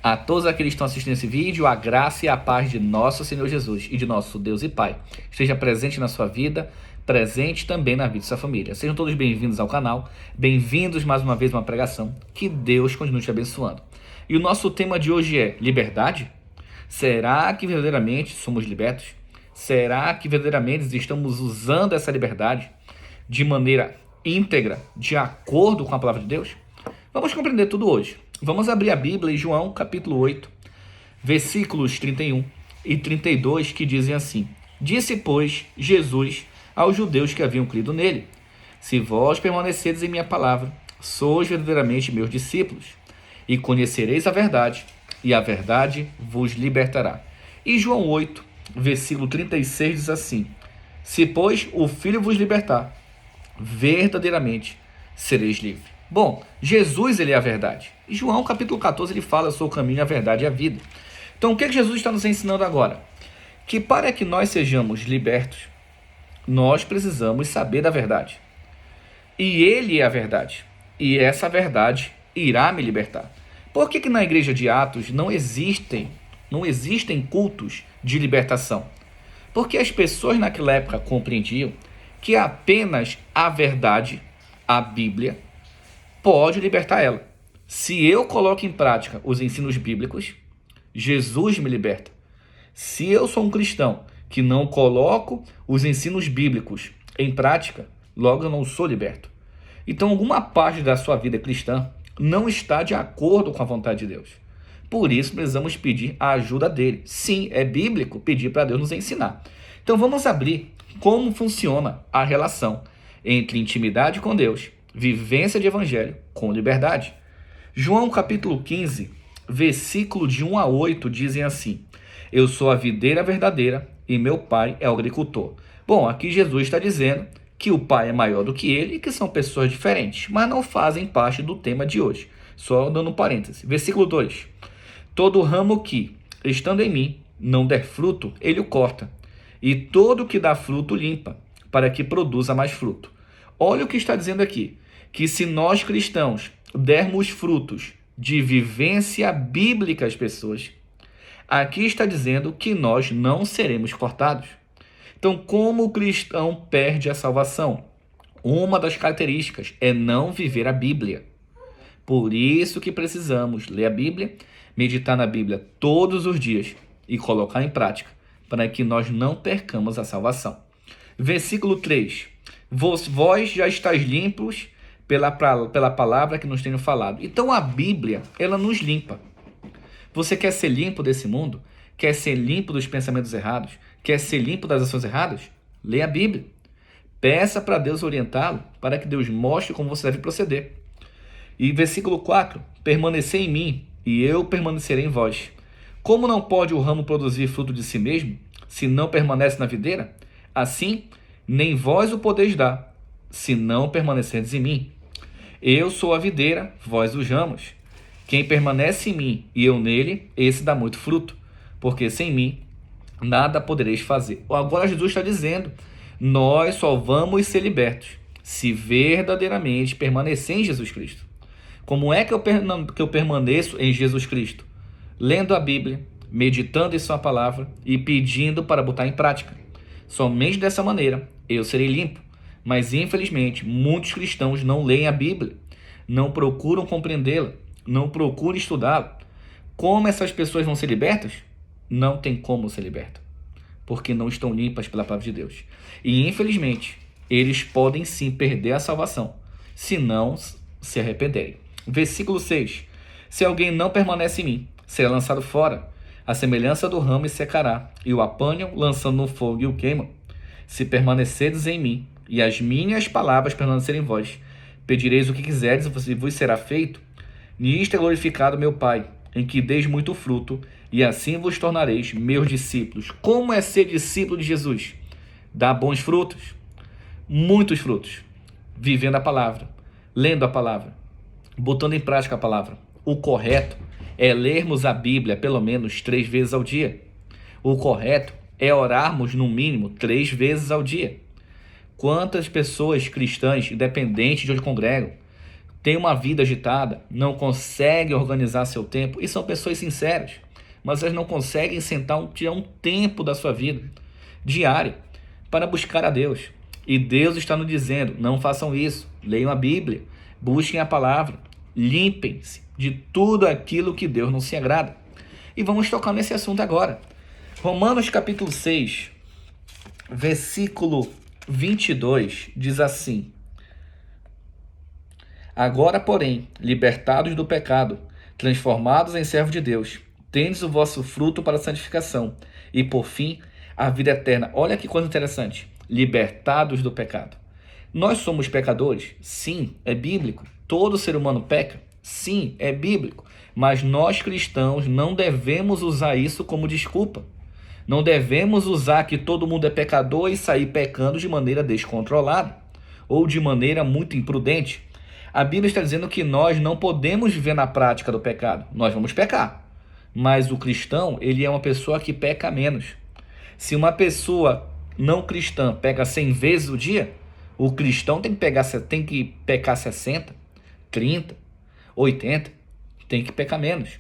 A todos aqueles que estão assistindo esse vídeo, a graça e a paz de nosso Senhor Jesus e de nosso Deus e Pai esteja presente na sua vida, presente também na vida de sua família. Sejam todos bem-vindos ao canal, bem-vindos mais uma vez a uma pregação. Que Deus continue te abençoando. E o nosso tema de hoje é liberdade? Será que verdadeiramente somos libertos? Será que verdadeiramente estamos usando essa liberdade de maneira íntegra, de acordo com a palavra de Deus? Vamos compreender tudo hoje. Vamos abrir a Bíblia em João capítulo 8, versículos 31 e 32, que dizem assim: Disse, pois, Jesus aos judeus que haviam crido nele: Se vós permanecedes em minha palavra, sois verdadeiramente meus discípulos, e conhecereis a verdade, e a verdade vos libertará. E João 8, versículo 36 diz assim: Se, pois, o Filho vos libertar, verdadeiramente sereis livres. Bom, Jesus, ele é a verdade. E João capítulo 14, ele fala: Eu sou o caminho, a verdade e a vida. Então, o que Jesus está nos ensinando agora? Que para que nós sejamos libertos, nós precisamos saber da verdade. E ele é a verdade. E essa verdade irá me libertar. Por que na igreja de Atos não existem cultos de libertação? Porque as pessoas naquela época compreendiam que apenas a verdade, a Bíblia, pode libertar ela. Se eu coloco em prática os ensinos bíblicos, Jesus me liberta. Se eu sou um cristão que não coloco os ensinos bíblicos em prática, logo eu não sou liberto. Então, alguma parte da sua vida cristã não está de acordo com a vontade de Deus. Por isso, precisamos pedir a ajuda dele. Sim, é bíblico pedir para Deus nos ensinar. Então, vamos abrir como funciona a relação entre intimidade com Deus, vivência de evangelho com liberdade. João capítulo 15, versículo de 1 a 8 dizem assim: Eu sou a videira verdadeira e meu pai é o agricultor. Bom, aqui Jesus está dizendo que o pai é maior do que ele e que são pessoas diferentes, mas não fazem parte do tema de hoje. Só dando um parêntese. Versículo 2: Todo ramo que, estando em mim, não der fruto, ele o corta, e todo que dá fruto limpa, para que produza mais fruto. Olha o que está dizendo aqui, que se nós cristãos dermos frutos de vivência bíblica às pessoas, aqui está dizendo que nós não seremos cortados. Então, como o cristão perde a salvação? Uma das características é não viver a Bíblia. Por isso que precisamos ler a Bíblia, meditar na Bíblia todos os dias e colocar em prática, para que nós não percamos a salvação. Versículo 3: Vós já estáis limpos pela palavra que nos tenho falado. Então a Bíblia, ela nos limpa. Você quer ser limpo desse mundo? Quer ser limpo dos pensamentos errados? Quer ser limpo das ações erradas? Leia a Bíblia. Peça para Deus orientá-lo, para que Deus mostre como você deve proceder. E versículo 4: Permanecei em mim, e eu permanecerei em vós. Como não pode o ramo produzir fruto de si mesmo, se não permanece na videira? Assim, nem vós o podeis dar, se não permanecerdes em mim. Eu sou a videira, vós os ramos. Quem permanece em mim e eu nele, esse dá muito fruto, porque sem mim nada podereis fazer. Agora Jesus está dizendo: nós só vamos ser libertos se verdadeiramente permanecer em Jesus Cristo. Como é que eu permaneço em Jesus Cristo? Lendo a Bíblia, meditando em sua palavra e pedindo para botar em prática. Somente dessa maneira eu serei limpo. Mas infelizmente muitos cristãos não leem a Bíblia, não procuram compreendê-la, não procuram estudá-la. Como essas pessoas vão ser libertas? Não tem como ser libertas, porque não estão limpas pela palavra de Deus. E infelizmente eles podem sim perder a salvação, se não se arrependerem. Versículo 6: Se alguém não permanece em mim, será lançado fora, a semelhança do ramo, e secará, e o apanham, lançando no fogo e o queimam. Se permanecerdes em mim, e as minhas palavras permanecerem em vós, pedireis o que quiserdes e vos será feito. Nisto é glorificado meu Pai, em que deis muito fruto, e assim vos tornareis meus discípulos. Como é ser discípulo de Jesus? Dá bons frutos, muitos frutos, vivendo a palavra, lendo a palavra, botando em prática a palavra. O correto é lermos a Bíblia pelo menos 3 vezes ao dia. O correto é orarmos no mínimo 3 vezes ao dia. Quantas pessoas cristãs, independente de onde congregam, têm uma vida agitada, não conseguem organizar seu tempo, e são pessoas sinceras, mas elas não conseguem tirar um tempo da sua vida diário para buscar a Deus. E Deus está nos dizendo, não façam isso, leiam a Bíblia, busquem a palavra, limpem-se de tudo aquilo que Deus não se agrada. E vamos tocar nesse assunto agora. Romanos capítulo 6, versículo 22, diz assim: Agora, porém, libertados do pecado, transformados em servos de Deus, tendes o vosso fruto para a santificação, e por fim, a vida eterna. Olha que coisa interessante. Libertados do pecado. Nós somos pecadores? Sim, é bíblico. Todo ser humano peca? Sim, é bíblico. Mas nós cristãos não devemos usar isso como desculpa. Não devemos usar que todo mundo é pecador e sair pecando de maneira descontrolada ou de maneira muito imprudente. A Bíblia está dizendo que nós não podemos viver na prática do pecado. Nós vamos pecar. Mas o cristão, ele é uma pessoa que peca menos. Se uma pessoa não cristã pega 100 vezes o dia, o cristão tem que pecar 60, 30, 80, tem que pecar menos.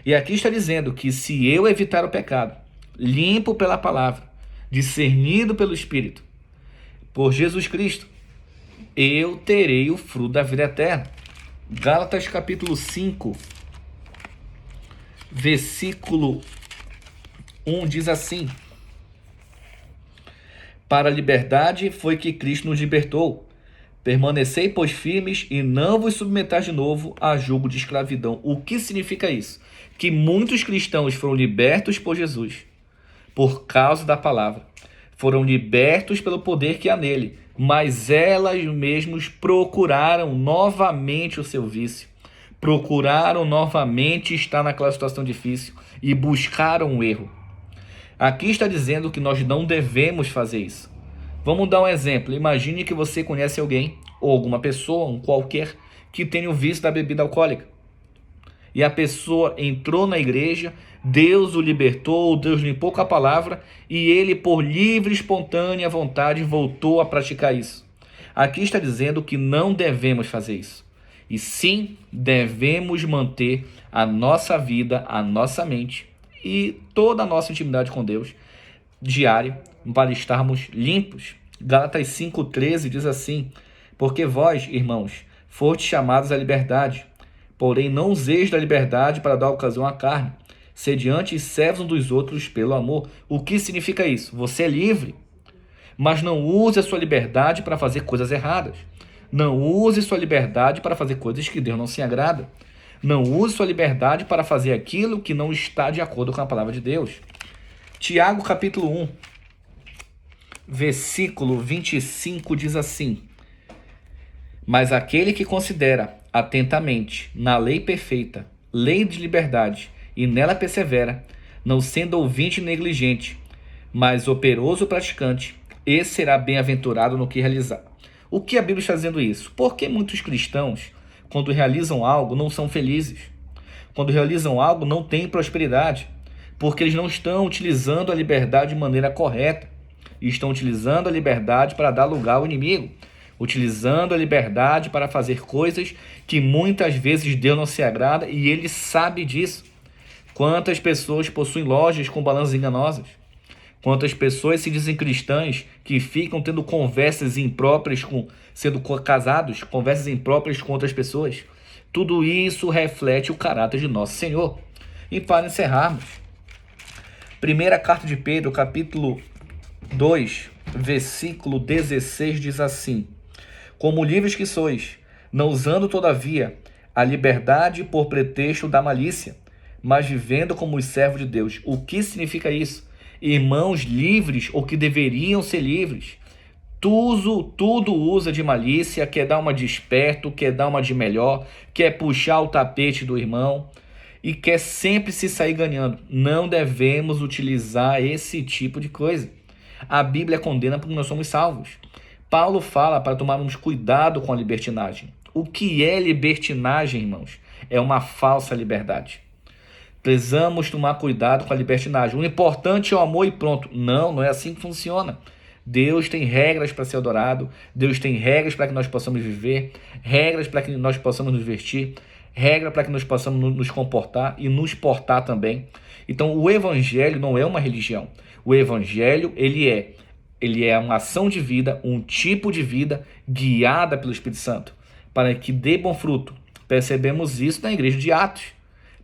E aqui está dizendo que se eu evitar o pecado, limpo pela palavra, discernido pelo Espírito, por Jesus Cristo, eu terei o fruto da vida eterna. Gálatas capítulo 5, versículo 1 diz assim: Para a liberdade foi que Cristo nos libertou. Permanecei, pois, firmes e não vos submetais de novo a jugo de escravidão. O que significa isso? Que muitos cristãos foram libertos por Jesus, por causa da palavra. Foram libertos pelo poder que há nele, mas elas mesmas procuraram novamente o seu vício. Procuraram novamente estar naquela situação difícil e buscaram o erro. Aqui está dizendo que nós não devemos fazer isso. Vamos dar um exemplo. Imagine que você conhece alguém, ou alguma pessoa, um qualquer, que tem o vício da bebida alcoólica. E a pessoa entrou na igreja, Deus o libertou, Deus limpou com a palavra, e ele, por livre e espontânea vontade, voltou a praticar isso. Aqui está dizendo que não devemos fazer isso. E sim, devemos manter a nossa vida, a nossa mente e toda a nossa intimidade com Deus diário para estarmos limpos. Gálatas 5,13 diz assim: Porque vós, irmãos, fostes chamados à liberdade, porém não useis da liberdade para dar ocasião à carne, sede antes servos uns dos outros pelo amor. O que significa isso? Você é livre, mas não use a sua liberdade para fazer coisas erradas. Não use sua liberdade para fazer coisas que Deus não se agrada. Não use sua liberdade para fazer aquilo que não está de acordo com a palavra de Deus. Tiago capítulo 1, versículo 25 diz assim: Mas aquele que considera atentamente na lei perfeita, lei de liberdade, e nela persevera, não sendo ouvinte negligente, mas operoso praticante, esse será bem-aventurado no que realizar. O que a Bíblia está dizendo isso? Porque muitos cristãos, quando realizam algo, não são felizes. Quando realizam algo, não têm prosperidade. Porque eles não estão utilizando a liberdade de maneira correta. E estão utilizando a liberdade para dar lugar ao inimigo. Utilizando a liberdade para fazer coisas que muitas vezes Deus não se agrada e ele sabe disso. Quantas pessoas possuem lojas com balanças enganosas? Quantas pessoas se dizem cristãs que ficam tendo conversas impróprias, sendo casados, conversas impróprias com outras pessoas? Tudo isso reflete o caráter de nosso Senhor. E para encerrarmos, primeira carta de Pedro, capítulo 2, versículo 16, diz assim: Como livres que sois, não usando todavia a liberdade por pretexto da malícia, mas vivendo como os servos de Deus. O que significa isso? Irmãos livres, ou que deveriam ser livres, tudo usa de malícia, quer dar uma de esperto, quer dar uma de melhor, quer puxar o tapete do irmão e quer sempre se sair ganhando. Não devemos utilizar esse tipo de coisa. A Bíblia condena porque nós somos salvos. Paulo fala para tomarmos cuidado com a libertinagem. O que é libertinagem, irmãos? É uma falsa liberdade. Precisamos tomar cuidado com a libertinagem. O importante é o amor e pronto. Não é assim que funciona. Deus tem regras para ser adorado, Deus tem regras para que nós possamos viver, regras para que nós possamos nos vestir, regra para que nós possamos nos comportar e nos portar também. Então, o evangelho não é uma religião. O evangelho, ele é uma ação de vida, um tipo de vida guiada pelo Espírito Santo, para que dê bom fruto. Percebemos isso na igreja de Atos.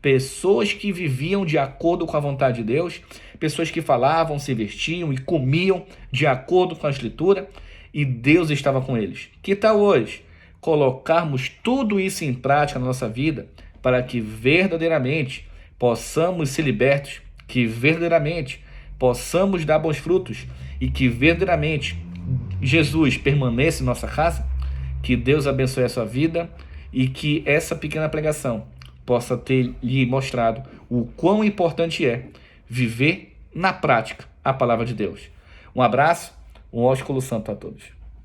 Pessoas que viviam de acordo com a vontade de Deus, pessoas que falavam, se vestiam e comiam de acordo com a Escritura, e Deus estava com eles. Que tal hoje colocarmos tudo isso em prática na nossa vida, para que verdadeiramente possamos ser libertos, que verdadeiramente possamos dar bons frutos e que verdadeiramente Jesus permaneça em nossa casa? Que Deus abençoe a sua vida e que essa pequena pregação possa ter lhe mostrado o quão importante é viver na prática a palavra de Deus. Um abraço, um ósculo santo a todos.